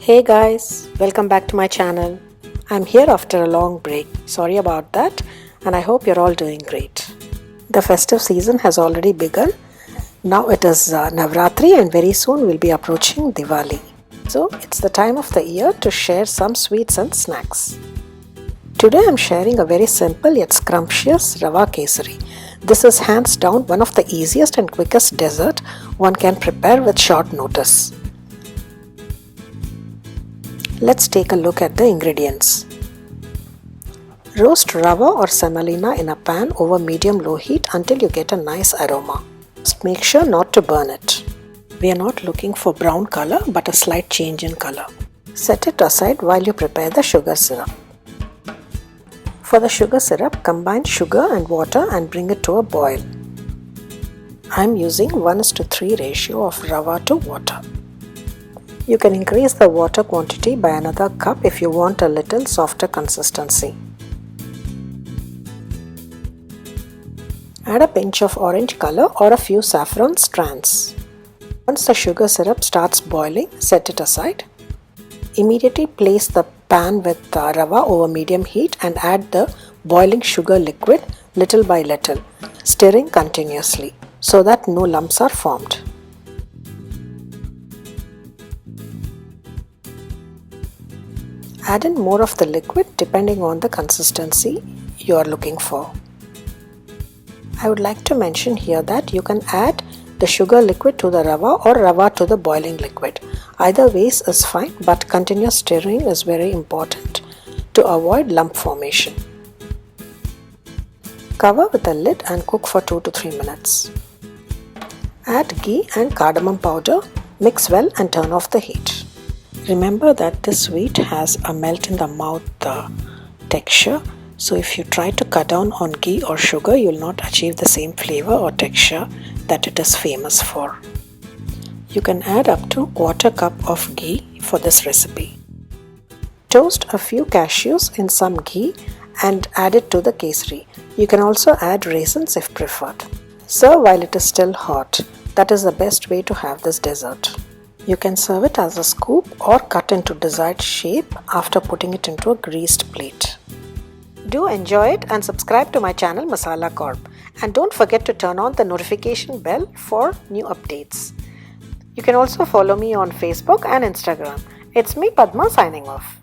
Hey guys, welcome back to my channel. I'm here after a long break. Sorry about that, and I hope you're all doing great. The festive season has already begun. Now it is Navratri and very soon we'll be approaching Diwali. So it's the time of the year to share some sweets and snacks. Today I'm sharing a very simple yet scrumptious Rava Kesari. This is hands down one of the easiest and quickest dessert one can prepare with short notice. Let's take a look at the ingredients. Roast rava or semolina in a pan over medium-low heat until you get a nice aroma. Just make sure not to burn it. We are not looking for brown color but a slight change in color. Set it aside while you prepare the sugar syrup. For the sugar syrup, combine sugar and water and bring it to a boil. I am using 1:3 ratio of rava to water. You can increase the water quantity by another cup if you want a little softer consistency. Add a pinch of orange color or a few saffron strands. Once the sugar syrup starts boiling, set it aside. Immediately place the pan with rava over medium heat and add the boiling sugar liquid little by little, stirring continuously so that no lumps are formed. Add in more of the liquid depending on the consistency you are looking for. I would like to mention here that you can add the sugar liquid to the rava or rava to the boiling liquid. Either ways is fine, but continuous stirring is very important to avoid lump formation. Cover with a lid and cook for 2 to 3 minutes. Add ghee and cardamom powder, mix well and turn off the heat. Remember that this sweet has a melt in the mouth texture, so if you try to cut down on ghee or sugar, you will not achieve the same flavor or texture that it is famous for. You can add up to 1/4 cup of ghee for this recipe. Toast a few cashews in some ghee and add it to the kesari. You can also add raisins if preferred. Serve while it is still hot. That is the best way to have this dessert. You can serve it as a scoop or cut into desired shape after putting it into a greased plate. Do enjoy it and subscribe to my channel MasalaKorb, and don't forget to turn on the notification bell for new updates. You can also follow me on Facebook and Instagram. It's me, Padma, signing off.